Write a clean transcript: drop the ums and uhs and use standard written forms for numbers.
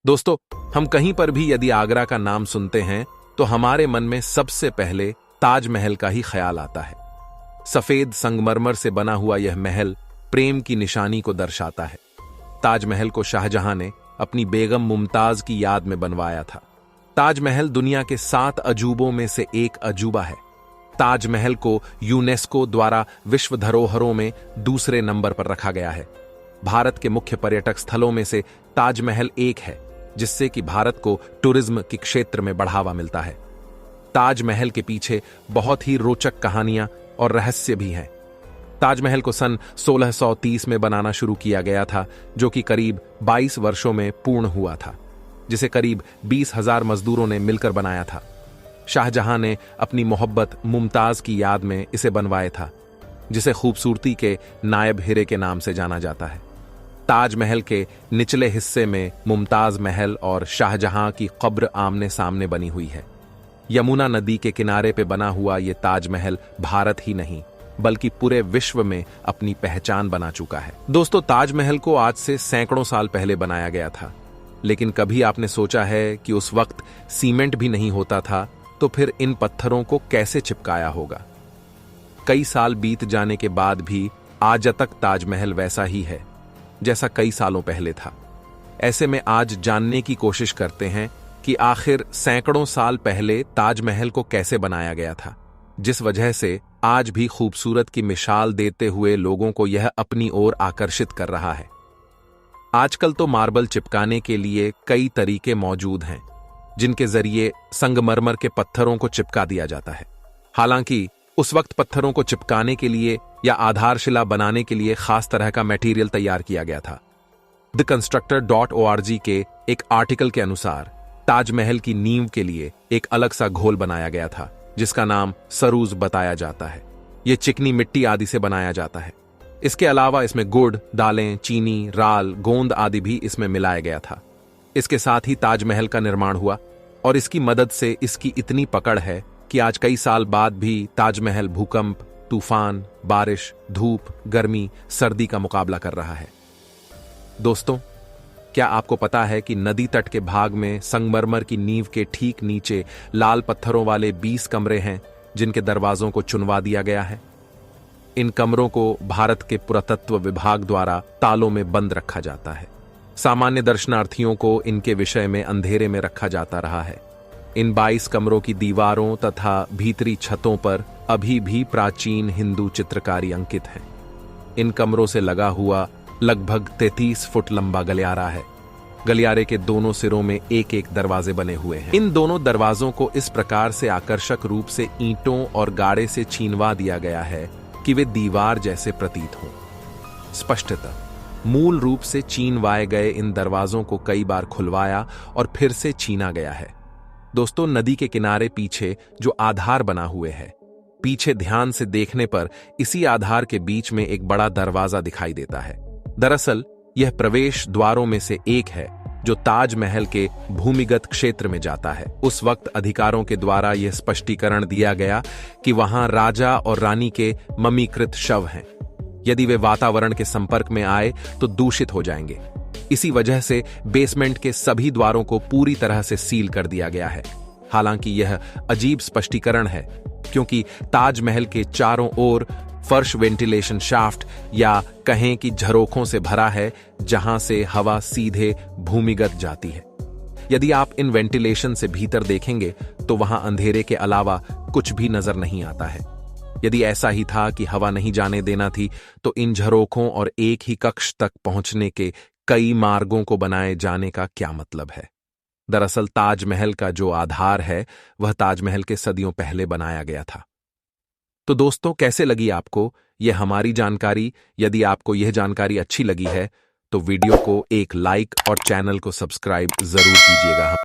दोस्तों, हम कहीं पर भी यदि आगरा का नाम सुनते हैं तो हमारे मन में सबसे पहले ताजमहल का ही ख्याल आता है। सफेद संगमरमर से बना हुआ यह महल प्रेम की निशानी को दर्शाता है। ताजमहल को शाहजहां ने अपनी बेगम मुमताज की याद में बनवाया था। ताजमहल दुनिया के 7 अजूबों में से एक अजूबा है। ताजमहल को यूनेस्को द्वारा विश्व धरोहरों में दूसरे नंबर पर रखा गया है। भारत के मुख्य पर्यटक स्थलों में से ताजमहल एक है, जिससे कि भारत को टूरिज्म के क्षेत्र में बढ़ावा मिलता है। ताजमहल के पीछे बहुत ही रोचक कहानियां और रहस्य भी हैं। ताजमहल को सन 1630 में बनाना शुरू किया गया था, जो कि करीब 22 वर्षों में पूर्ण हुआ था, जिसे करीब 20,000 मजदूरों ने मिलकर बनाया था। शाहजहां ने अपनी मोहब्बत मुमताज की याद में इसे बनवाया था, जिसे खूबसूरती के नायब हीरे के नाम से जाना जाता है। ताजमहल के निचले हिस्से में मुमताज महल और शाहजहां की कब्र आमने सामने बनी हुई है। यमुना नदी के किनारे पे बना हुआ ये ताजमहल भारत ही नहीं बल्कि पूरे विश्व में अपनी पहचान बना चुका है। दोस्तों, ताजमहल को आज से सैकड़ों साल पहले बनाया गया था, लेकिन कभी आपने सोचा है कि उस वक्त सीमेंट भी नहीं होता था, तो फिर इन पत्थरों को कैसे चिपकाया होगा? कई साल बीत जाने के बाद भी आज तक ताजमहल वैसा ही है जैसा कई सालों पहले था। ऐसे में आज जानने की कोशिश करते हैं कि आखिर सैकड़ों साल पहले ताजमहल को कैसे बनाया गया था, जिस वजह से आज भी खूबसूरत की मिसाल देते हुए लोगों को यह अपनी ओर आकर्षित कर रहा है। आजकल तो मार्बल चिपकाने के लिए कई तरीके मौजूद हैं, जिनके जरिए संगमरमर के पत्थरों को चिपका दिया जाता है। हालांकि उस वक्त पत्थरों को चिपकाने के लिए या आधारशिला बनाने के लिए खास तरह का मटेरियल तैयार किया गया था। theconstructor.org के एक आर्टिकल के अनुसार ताजमहल की नींव के लिए एक अलग सा घोल बनाया गया था, जिसका नाम सरूज बताया जाता है। यह चिकनी मिट्टी आदि से बनाया जाता है। इसके अलावा इसमें गुड़, दालें, चीनी, राल, गोंद आदि भी इसमें मिलाया गया था। इसके साथ ही ताजमहल का निर्माण हुआ और इसकी मदद से इसकी इतनी पकड़ है कि आज कई साल बाद भी ताजमहल भूकंप, तूफान, बारिश, धूप, गर्मी, सर्दी का मुकाबला कर रहा है। दोस्तों, क्या आपको पता है कि नदी तट के भाग में संगमरमर की नींव के ठीक नीचे लाल पत्थरों वाले 20 कमरे हैं, जिनके दरवाजों को चुनवा दिया गया है? इन कमरों को भारत के पुरातत्व विभाग द्वारा तालों में बंद रखा जाता है। सामान्य दर्शनार्थियों को इनके विषय में अंधेरे में रखा जाता रहा है। इन 22 कमरों की दीवारों तथा भीतरी छतों पर अभी भी प्राचीन हिंदू चित्रकारी अंकित है। इन कमरों से लगा हुआ लगभग 33 फुट लंबा गलियारा है। गलियारे के दोनों सिरों में एक एक दरवाजे बने हुए हैं। इन दोनों दरवाजों को इस प्रकार से आकर्षक रूप से ईंटों और गाड़े से छीनवा दिया गया है कि वे दीवार जैसे प्रतीत हों। स्पष्टतः मूल रूप से छीनवाए गए इन दरवाजों को कई बार खुलवाया और फिर से छीना गया है। दोस्तों, नदी के किनारे पीछे जो आधार बना हुए है, पीछे ध्यान से देखने पर इसी आधार के बीच में एक बड़ा दरवाजा दिखाई देता है। दरअसल यह प्रवेश द्वारों में से एक है जो ताजमहल के भूमिगत क्षेत्र में जाता है। उस वक्त अधिकारों के द्वारा यह स्पष्टीकरण दिया गया कि वहां राजा और रानी के मम्मीकृत शव हैं। यदि वे वातावरण के संपर्क में आए तो दूषित हो जाएंगे। इसी वजह से बेसमेंट के सभी द्वारों को पूरी तरह से सील कर दिया गया है। हालांकि यह अजीब स्पष्टीकरण है, क्योंकि ताजमहल के चारों ओर फर्श वेंटिलेशन शाफ्ट या कहें कि झरोखों से भरा है, जहां से हवा सीधे भूमिगत जाती है। यदि आप इन वेंटिलेशन से भीतर देखेंगे तो वहां अंधेरे के अलावा कुछ भी नजर नहीं आता है। यदि ऐसा ही था कि हवा नहीं जाने देना थी, तो इन झरोखों और एक ही कक्ष तक पहुंचने के कई मार्गों को बनाए जाने का क्या मतलब है? दरअसल ताजमहल का जो आधार है वह ताजमहल के सदियों पहले बनाया गया था। तो दोस्तों, कैसे लगी आपको यह हमारी जानकारी? यदि आपको यह जानकारी अच्छी लगी है तो वीडियो को एक लाइक और चैनल को सब्सक्राइब जरूर कीजिएगा।